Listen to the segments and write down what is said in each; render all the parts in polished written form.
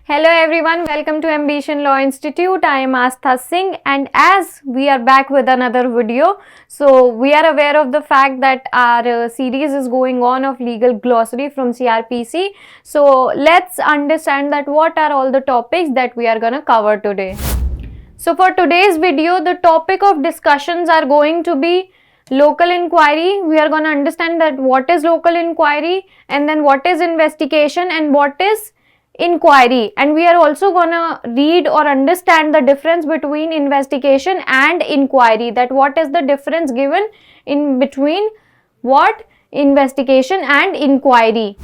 Hello everyone, welcome to Ambition Law Institute. I am Astha Singh and as we are back with another video. So we are aware of the fact that our series is going on of legal glossary from CRPC. So let's understand that what are all the topics that we are going to cover today. So for today's video, the topic of discussions are going to be local inquiry. We are going to understand that what is local inquiry and then what is investigation and what is inquiry, and we are also gonna read or understand the difference between investigation and inquiry, that what is the difference given in between what investigation and inquiry.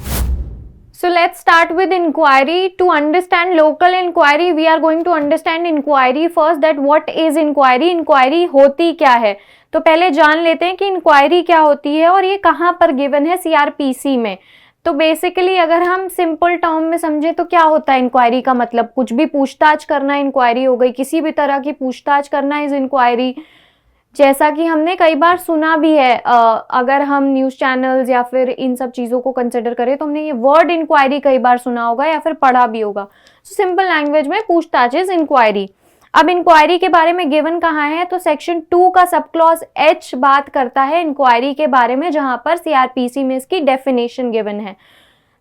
So let's start with inquiry. To understand local inquiry, we are going to understand inquiry first, that what is inquiry, inquiry होती क्या है. तो पहले जान लेते हैं कि inquiry क्या होती है और ये कहाँ पर गिवन है सीआरपीसी में. तो बेसिकली अगर हम सिंपल टर्म में समझे तो क्या होता है इंक्वायरी का मतलब, कुछ भी पूछताछ करना इंक्वायरी हो गई, किसी भी तरह की पूछताछ करना इज इंक्वायरी. जैसा कि हमने कई बार सुना भी है, अगर हम न्यूज़ चैनल्स या फिर इन सब चीज़ों को कंसिडर करें तो हमने ये वर्ड इंक्वायरी कई बार सुना होगा या फिर पढ़ा भी होगा. सिंपल लैंग्वेज में पूछताछ इज इंक्वायरी. अब इंक्वायरी के बारे में गिवन कहाँ है, तो सेक्शन 2 का सब क्लॉज H बात करता है इंक्वायरी के बारे में, जहां पर सीआरपीसी में इसकी डेफिनेशन गिवन है.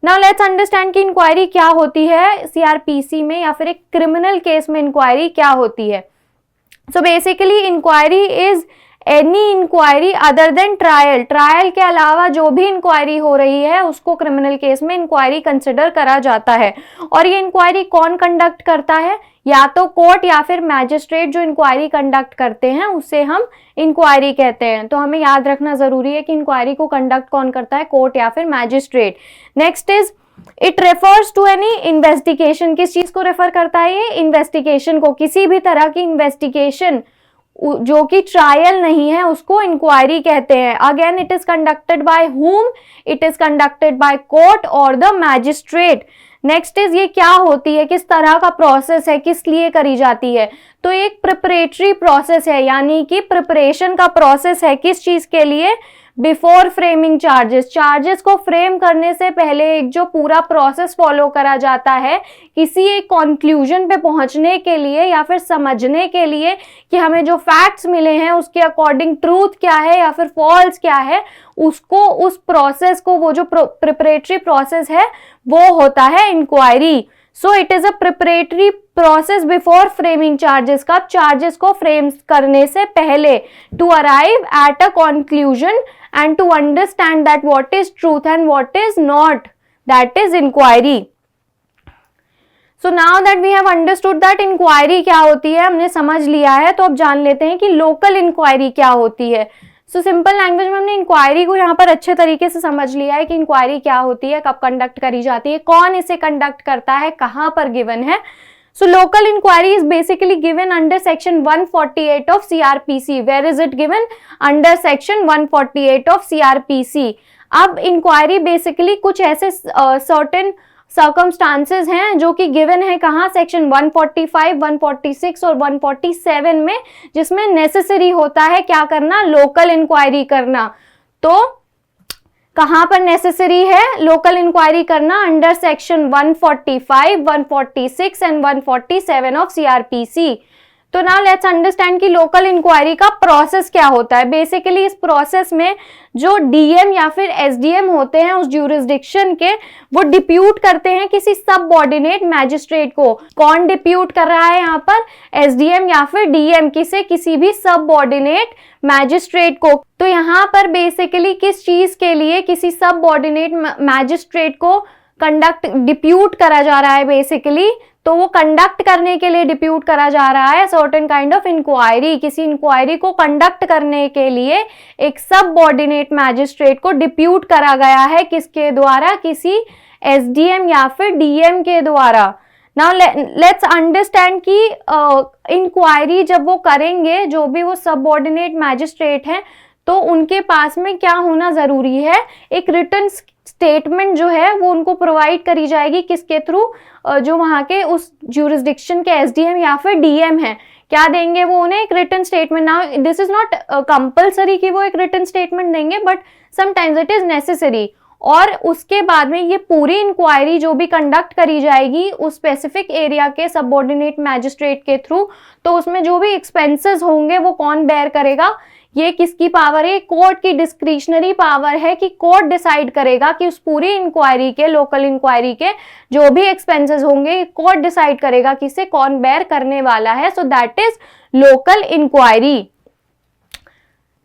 नाउ लेट्स अंडरस्टैंड कि इंक्वायरी क्या होती है सीआरपीसी में या फिर एक क्रिमिनल केस में इंक्वायरी क्या होती है. So basically inquiry is any inquiry other than trial. Trial के अलावा जो भी इंक्वायरी हो रही है उसको क्रिमिनल केस में इंक्वायरी कंसिडर करा जाता है. और ये इंक्वायरी कौन कंडक्ट करता है, या तो कोर्ट या फिर मैजिस्ट्रेट जो इंक्वायरी कंडक्ट करते हैं उसे हम इंक्वायरी कहते हैं. तो हमें याद रखना जरूरी है कि इंक्वायरी को कंडक्ट कौन करता है, कोर्ट या फिर magistrate. Next is it refers to any investigation. किस चीज को रेफर करता है ये, इन्वेस्टिगेशन को. किसी भी तरह की इन्वेस्टिगेशन जो कि ट्रायल नहीं है उसको इंक्वायरी कहते हैं. Again it is conducted by whom, it is conducted by court और द मैजिस्ट्रेट. नेक्स्ट इज ये क्या होती है, किस तरह का प्रोसेस है, किस लिए करी जाती है. तो एक प्रिपरेटरी प्रोसेस है, यानी कि प्रिपरेशन का प्रोसेस है. किस चीज के लिए, बिफोर फ्रेमिंग चार्जेस. चार्जेस को फ्रेम करने से पहले एक जो पूरा प्रोसेस फॉलो करा जाता है किसी एक कंक्लूजन पे पहुंचने के लिए या फिर समझने के लिए कि हमें जो फैक्ट्स मिले हैं उसके अकॉर्डिंग ट्रूथ क्या है या फिर फॉल्स क्या है, उसको उस प्रोसेस को, वो जो प्रिपरेटरी प्रोसेस है वो होता है inquiry. So it is a preparatory process before framing charges. का चार्जेस को फ्रेम करने से पहले, to arrive at a conclusion and to understand that what is truth and what is not, that is inquiry. So now that we have understood that inquiry क्या होती है, हमने समझ लिया है, तो अब जान लेते हैं कि local inquiry क्या होती है. So सिंपल लैंग्वेज में हमने इंक्वायरी को यहाँ पर अच्छे तरीके से समझ लिया है कि इंक्वायरी क्या होती है, कब कंडक्ट करी जाती है, कौन इसे कंडक्ट करता है, कहाँ पर गिवन है. So local inquiry is basically given under section 148 of CRPC. Where is it given? Under section 148 of CRPC. अब inquiry basically कुछ ऐसे certain circumstances हैं जो कि given है कहाँ, section 145, 146 और 147 में, जिसमें necessary होता है क्या करना, local inquiry करना. तो कहाँ पर नेसेसरी है लोकल इंक्वायरी करना, under section 145, 146 and 147 of CrPC. तो नाउ लेट्स अंडरस्टैंड कि लोकल इंक्वायरी का प्रोसेस क्या होता है. बेसिकली इस प्रोसेस में जो डीएम या फिर एसडीएम होते हैं उस ज्यूरिसडिक्शन के, वो डिप्यूट करते हैं किसी सबऑर्डिनेट मैजिस्ट्रेट को. कौन डिप्यूट कर रहा है यहाँ पर, एसडीएम या फिर डीएम, किसी भी सबऑर्डिनेट मैजिस्ट्रेट को. तो यहाँ पर बेसिकली किस चीज के लिए किसी सबऑर्डिनेट मैजिस्ट्रेट को कंडक्ट डिप्यूट करा जा रहा है बेसिकली, तो वो कंडक्ट करने के लिए डिप्यूट करा जा रहा है सर्टेन काइंड ऑफ इंक्वायरी. किसी इंक्वायरी को कंडक्ट करने के लिए एक सबऑर्डिनेट मैजिस्ट्रेट को डिप्यूट करा गया है, किसके द्वारा, किसी एसडीएम या फिर डीएम के द्वारा. नाउ लेट्स अंडरस्टैंड कि इंक्वायरी जब वो करेंगे, जो भी वो सबऑर्डिनेट मैजिस्ट्रेट हैं, तो उनके पास में क्या होना जरूरी है, एक रिटन स्टेटमेंट जो है वो उनको प्रोवाइड करी जाएगी. किसके थ्रू, जो वहाँ के उस ज्यूरिसडिक्शन के एसडीएम या फिर डीएम हैं, क्या देंगे वो उन्हें, एक written statement. Now this is not compulsory कि वो एक रिटन स्टेटमेंट देंगे, but sometimes it is necessary. और उसके बाद में ये पूरी इंक्वायरी जो भी कंडक्ट करी जाएगी उस स्पेसिफिक एरिया के सबऑर्डिनेट मैजिस्ट्रेट के थ्रू, तो उसमें जो भी एक्सपेंसेस होंगे वो कौन बेयर करेगा, ये किसकी पावर है, कोर्ट की डिस्क्रिशनरी पावर है कि कोर्ट डिसाइड करेगा कि उस पूरी इंक्वायरी के, लोकल इंक्वायरी के जो भी एक्सपेंसेस होंगे कोर्ट डिसाइड करेगा कि इसे कौन बेयर करने वाला है. So that is local inquiry.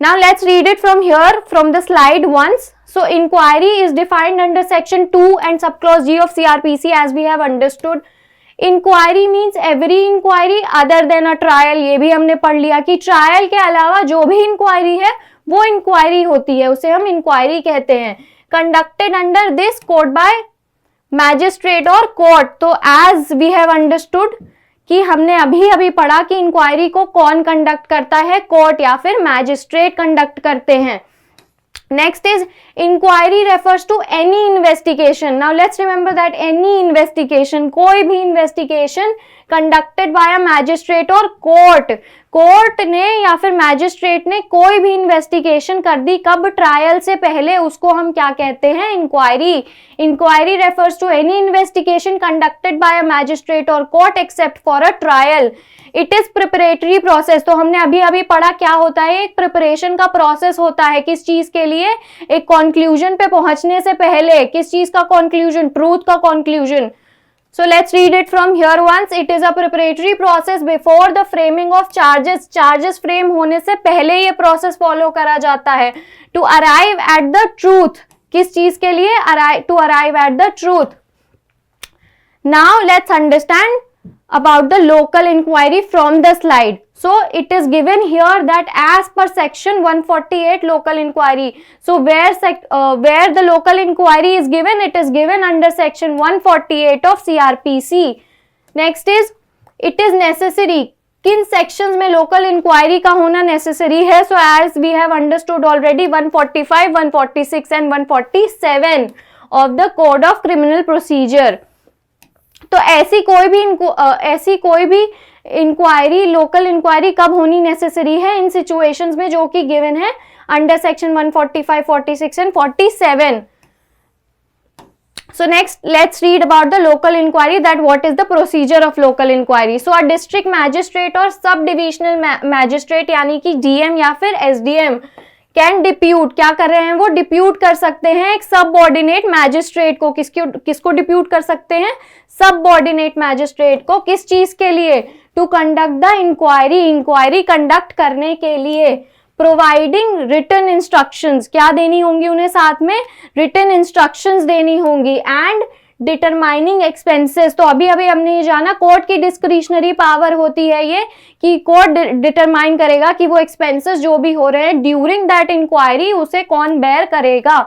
Now let's read it from here, from the slide once. So inquiry is defined under section 2 and subclause G of CRPC as we have understood. Inquiry means every inquiry other than a trial. ये भी हमने पढ़ लिया कि trial के अलावा जो भी इंक्वायरी है वो इंक्वायरी होती है, उसे हम इंक्वायरी कहते हैं. Conducted under this court by magistrate और कोर्ट. तो एज वी हैव अंडरस्टूड कि हमने अभी अभी पढ़ा कि इंक्वायरी को कौन कंडक्ट करता है, कोर्ट या फिर मैजिस्ट्रेट कंडक्ट करते हैं. Next is inquiry refers to any investigation. Now let's remember that any investigation, कोई भी investigation conducted by a magistrate और कोर्ट, कोर्ट ने या फिर मैजिस्ट्रेट ने कोई भी इन्वेस्टिगेशन कर दी कब, ट्रायल से पहले, उसको हम क्या कहते हैं, inquiry. Inquiry refers to any investigation conducted by a magistrate और court except for a trial. It is preparatory process. तो हमने अभी अभी पढ़ा क्या होता है, एक प्रिपरेशन का प्रोसेस होता है किस चीज के लिए, एक कंक्लूजन पे पहुंचने से पहले. किस चीज का कंक्लूजन, ट्रूथ का conclusion. So let's read it from here once. It is a preparatory process before the framing of charges. Charges frame होने से पहले ये process follow करा जाता है. To arrive at the truth. किस चीज के लिए, to arrive at the truth. Now let's understand about the local inquiry from the slide. So it is given here that as per section 148 local inquiry. So where the local inquiry is given, it is given under section 148 of CRPC. Next is it is necessary. किन sections में local inquiry का होना necessary है? So as we have understood already 145, 146 and 147 of the Code of Criminal Procedure. तो ऐसी कोई भी inquiry, local inquiry कब होनी नेसेसरी है, इन सिचुएशंस में जो कि गिवन है under section 145, 46 and 47. So next let's read about the local inquiry, that what is the procedure of local inquiry. So a district magistrate और सब डिविजनल मैजिस्ट्रेट यानी कि DM या फिर SDM कैन डिप्यूट, क्या कर रहे हैं वो, डिप्यूट कर सकते हैं एक सबऑर्डिनेट मैजिस्ट्रेट को. किसको डिप्यूट कर सकते हैं, सबऑर्डिनेट मैजिस्ट्रेट को. किस चीज के लिए, to conduct the inquiry, inquiry conduct करने के लिए. प्रोवाइडिंग रिटन इंस्ट्रक्शंस, क्या देनी होंगी उन्हें, साथ में रिटन इंस्ट्रक्शंस देनी होंगी. And determining expenses. तो अभी अभी हमने ये जाना कोर्ट की डिस्क्रिशनरी पावर होती है ये, कि कोर्ट डिटरमाइन करेगा कि वो एक्सपेंसेस जो भी हो रहे हैं ड्यूरिंग दैट इंक्वायरी उसे कौन बेयर करेगा.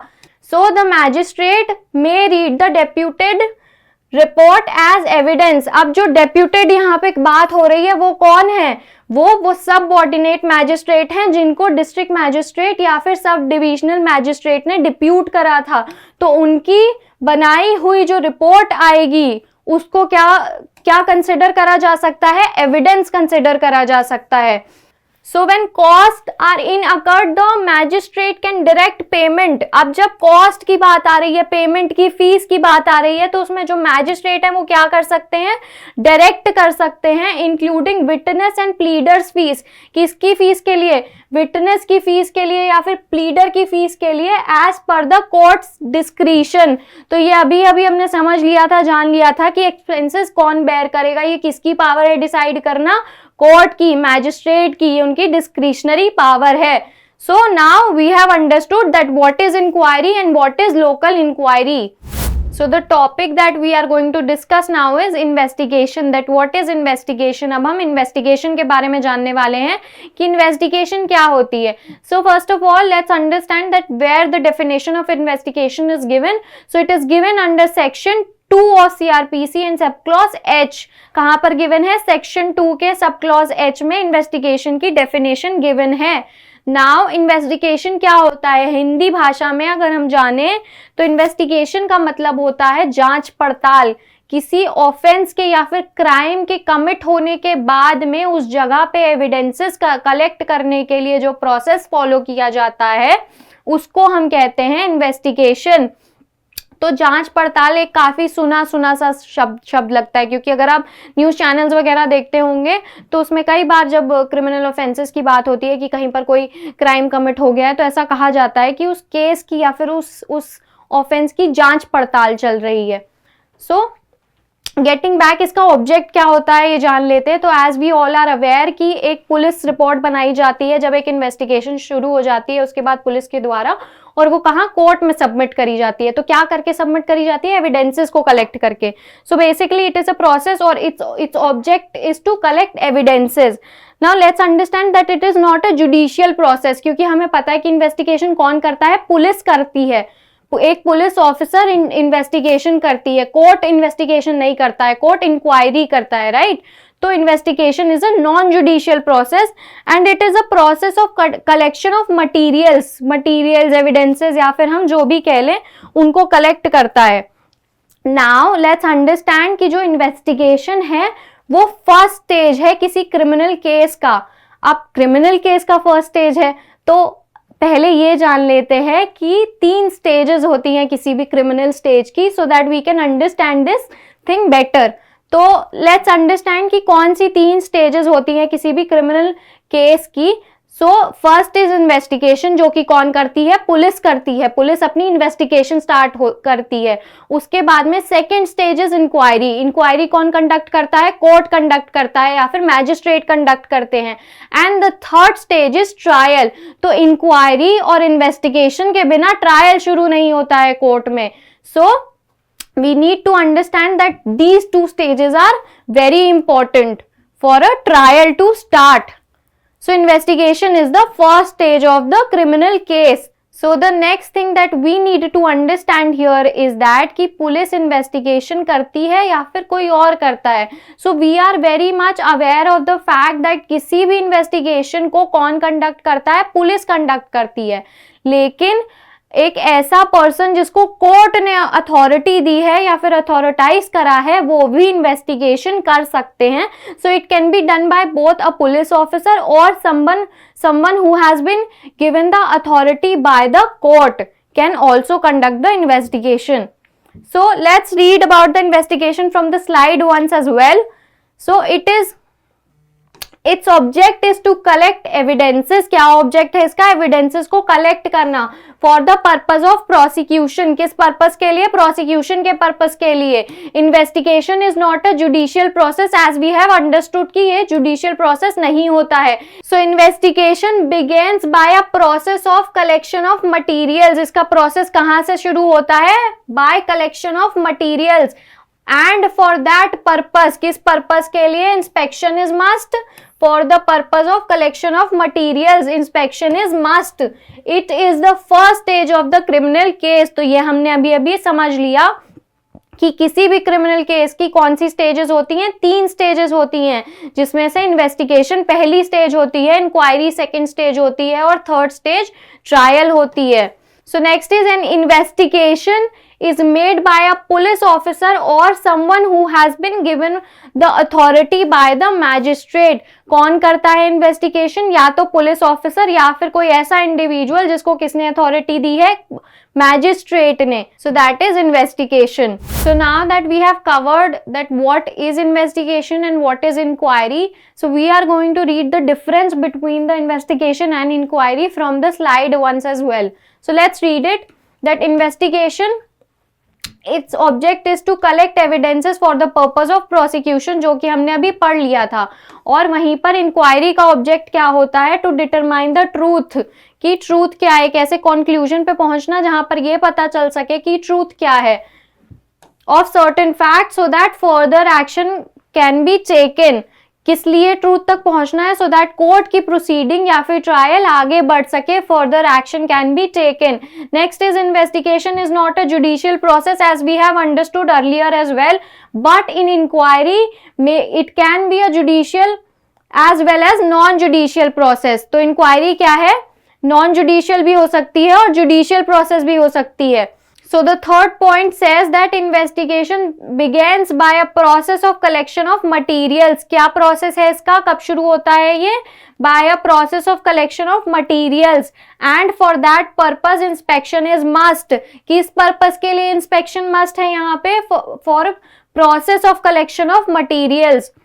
So the magistrate may read the deputed report as evidence. अब जो डेप्यूटेड यहाँ पे बात हो रही है वो कौन है, वो सबऑर्डिनेट मैजिस्ट्रेट हैं जिनको डिस्ट्रिक्ट मैजिस्ट्रेट या फिर सब डिविजनल मैजिस्ट्रेट ने डिप्यूट करा था. तो उनकी बनाई हुई जो रिपोर्ट आएगी उसको क्या कंसिडर करा जा सकता है, एविडेंस कंसिडर करा जा सकता है. So when cost are incurred the magistrate can direct payment. अब जब कॉस्ट की बात आ रही है, पेमेंट की, फीस की बात आ रही है, तो उसमें जो मैजिस्ट्रेट है वो क्या कर सकते हैं, डायरेक्ट कर सकते हैं, इंक्लूडिंग विटनेस एंड प्लीडर्स फीस. किसकी फीस के लिए, विटनेस की फीस के लिए या फिर प्लीडर की फीस के लिए, as per the courts discretion. तो ये अभी अभी हमने समझ लिया था, जान लिया था कि एक्सपेंसेस कौन बेयर करेगा, ये किसकी पावर है डिसाइड करना, कोर्ट की, मैजिस्ट्रेट की, ये उनकी डिस्क्रिशनरी पावर है. So now we have understood that what is inquiry and what is local inquiry. So the topic that we are going to discuss now is investigation. That what is investigation? अब हम investigation के बारे में जानने वाले हैं कि investigation क्या होती है. So first of all, let's understand that where the definition of investigation is given. So it is given under section 2 of CRPC and subclause H. कहाँ पर given है, section 2 के subclause H में investigation की definition given है. Now investigation क्या होता है, हिंदी भाषा में अगर हम जाने तो इन्वेस्टिगेशन का मतलब होता है जांच पड़ताल. किसी ऑफेंस के या फिर क्राइम के कमिट होने के बाद में उस जगह पे एविडेंसेस का कलेक्ट करने के लिए जो प्रोसेस फॉलो किया जाता है उसको हम कहते हैं इन्वेस्टिगेशन. तो जांच पड़ताल एक काफी सुना सुना सा शब्द लगता है, क्योंकि अगर आप न्यूज चैनल्स वगैरह देखते होंगे तो उसमें कई बार जब क्रिमिनल ऑफेंसेस की बात होती है कि कहीं पर कोई क्राइम कमिट हो गया है, तो ऐसा कहा जाता है कि उस केस की या फिर उस ऑफेंस की जांच पड़ताल चल रही है। सो गेटिंग बैक, इसका ऑब्जेक्ट क्या होता है ये जान लेते हैं। तो as we all are aware कि एक पुलिस रिपोर्ट बनाई जाती है जब एक इन्वेस्टिगेशन शुरू हो जाती है उसके बाद पुलिस के द्वारा, और वो कहाँ, कोर्ट में सबमिट करी जाती है। तो क्या करके सबमिट करी जाती है? एविडेंसेस को कलेक्ट करके। So basically it is a process और it's object is to collect evidences. Now let's understand that it is not a judicial process, क्योंकि हमें पता है कि इन्वेस्टिगेशन कौन करता है? पुलिस करती है। एक पुलिस ऑफिसर इन्वेस्टिगेशन करती है, कोर्ट इन्वेस्टिगेशन नहीं करता है, कोर्ट इंक्वायरी करता है, राइट? तो investigation is a non judicial process and it is a process of collection of materials evidences, या फिर हम जो भी कह लें, उनको कलेक्ट करता है। नाउ लेट्स अंडरस्टैंड कि जो इन्वेस्टिगेशन है वो फर्स्ट स्टेज है किसी क्रिमिनल केस का। अब क्रिमिनल केस का फर्स्ट स्टेज है तो पहले ये जान लेते हैं कि 3 स्टेजेस होती हैं किसी भी क्रिमिनल स्टेज की, so that we can understand this thing better. तो लेट्स अंडरस्टैंड कि कौन सी 3 स्टेजेस होती हैं किसी भी क्रिमिनल केस की। सो फर्स्ट इज इन्वेस्टिगेशन, जो कि कौन करती है? पुलिस करती है। पुलिस अपनी इन्वेस्टिगेशन स्टार्ट करती है। उसके बाद में second stage is inquiry. Inquiry कौन कंडक्ट करता है? कोर्ट कंडक्ट करता है या फिर मैजिस्ट्रेट कंडक्ट करते हैं। And the third stage is trial. तो इंक्वायरी और इन्वेस्टिगेशन के बिना ट्रायल शुरू नहीं होता है कोर्ट में। सो we need to understand that these 2 stages are very important for a trial to start. So investigation is the first stage of the criminal case. So the next thing that we need to understand here is that कि police investigation करती है या फिर कोई और करता है। So we are very much aware of the fact that किसी भी इन्वेस्टिगेशन को कौन कंडक्ट करता है? पुलिस कंडक्ट करती है। लेकिन एक ऐसा पर्सन जिसको कोर्ट ने अथॉरिटी दी है या फिर अथॉरिटाइज करा है, वो भी इन्वेस्टिगेशन कर सकते हैं। So it can be done by both a police officer और someone who has been given the authority by the court can also conduct the investigation. So let's read about the investigation from the slide once as well. So its object is to collect evidences. क्या object है इसका? Evidences को collect करना for the purpose of prosecution. किस purpose के लिए? Prosecution के purpose के लिए। Investigation is not a judicial process, as we have understood कि ये जुडिशियल प्रोसेस नहीं होता है। So investigation begins by a process of collection of materials. इसका प्रोसेस कहाँ से शुरू होता है? By collection of materials. And for that purpose, किस पर्पज के लिए? Inspection is must. For the purpose of collection of materials inspection is must. It is the first stage of the criminal case. तो ये हमने अभी समझ लिया कि किसी भी क्रिमिनल केस की कौन सी स्टेजेस होती हैं? 3 स्टेजेस होती हैं, जिसमें से इन्वेस्टिगेशन पहली स्टेज होती है, इंक्वायरी सेकंड स्टेज होती है और थर्ड स्टेज ट्रायल होती है। So next is an investigation is made by a police officer or someone who has been given the authority by the magistrate. कौन करता है इन्वेस्टिगेशन? या तो पुलिस ऑफिसर या फिर कोई ऐसा इंडिविजुअल जिसको किसने अथॉरिटी दी है? मैजिस्ट्रेट ने। So that is investigation. So now that we have covered that what is investigation and what is inquiry, so we are going to read the difference between the investigation and inquiry from the slide once as well. So let's read it. That investigation, its object is to collect evidences for the purpose of prosecution, जो कि हमने अभी पढ़ लिया था। और वहीं पर इंक्वायरी का ऑब्जेक्ट क्या होता है? टू डिटरमाइन द ट्रूथ, कि ट्रूथ क्या है, कैसे कंक्लूजन पे पहुंचना जहां पर ये पता चल सके कि ट्रूथ क्या है of certain fact, so that further action can be taken. किस लिए ट्रूथ तक पहुंचना है? सो दैट कोर्ट की प्रोसीडिंग या फिर ट्रायल आगे बढ़ सके, further action can be taken. Next is investigation is not a judicial process, as we have understood earlier as well, but in inquiry में it can be a judicial as well as non judicial process. तो inquiry क्या है? Non judicial भी हो सकती है और judicial process भी हो सकती है। So the third point says that investigation begins by a process of collection of materials. क्या process है इसका, कब शुरू होता है ये? By a process of collection of materials, and for that purpose inspection is must. किस purpose के लिए inspection must है यहाँ पे? For process of collection of materials.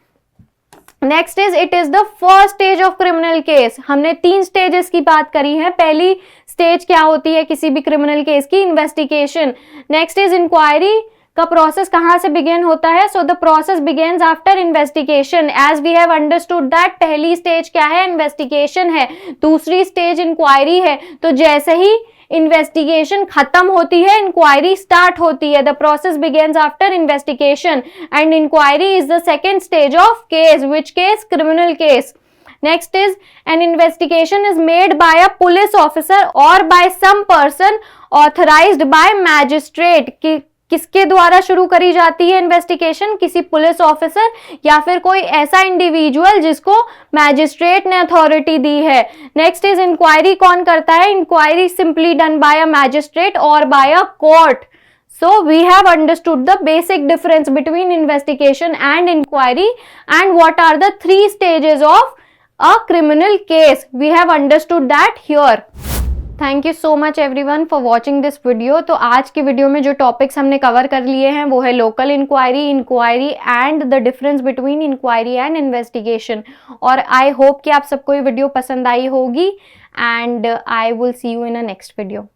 Next is it is the first stage of criminal case. हमने 3 stages की बात करी है. पहली स्टेज क्या होती है किसी भी क्रिमिनल केस की? इन्वेस्टिगेशन. नेक्स्ट इज इंक्वायरी का प्रोसेस कहां से बिगिन होता है? So the process begins after investigation. As we have understood that पहली स्टेज क्या है? इन्वेस्टिगेशन है. दूसरी स्टेज इंक्वायरी है. तो जैसे ही इन्वेस्टिगेशन खत्म होती है, इंक्वायरी स्टार्ट होती है. The process begins after investigation and inquiry is the second stage of case. Which case? Criminal case. Next is an investigation is made by a police officer or by some person authorized by magistrate. किसके द्वारा शुरू करी जाती है investigation? किसी police officer या फिर कोई ऐसा इंडिविजुअल जिसको मैजिस्ट्रेट ने अथॉरिटी दी है. नेक्स्ट इज इंक्वायरी कौन करता है? Inquiry simply done by a magistrate और by a court. So we have understood the basic difference between investigation and inquiry, and what are the 3 stages of a criminal case. We have understood that here. Thank you so much everyone for watching this video. तो आज की video में जो topics हमने cover कर लिए हैं वो है local inquiry, inquiry and the difference between inquiry and investigation. और आई होप कि आप सबको ये वीडियो पसंद आई होगी, and I will see you in a next video.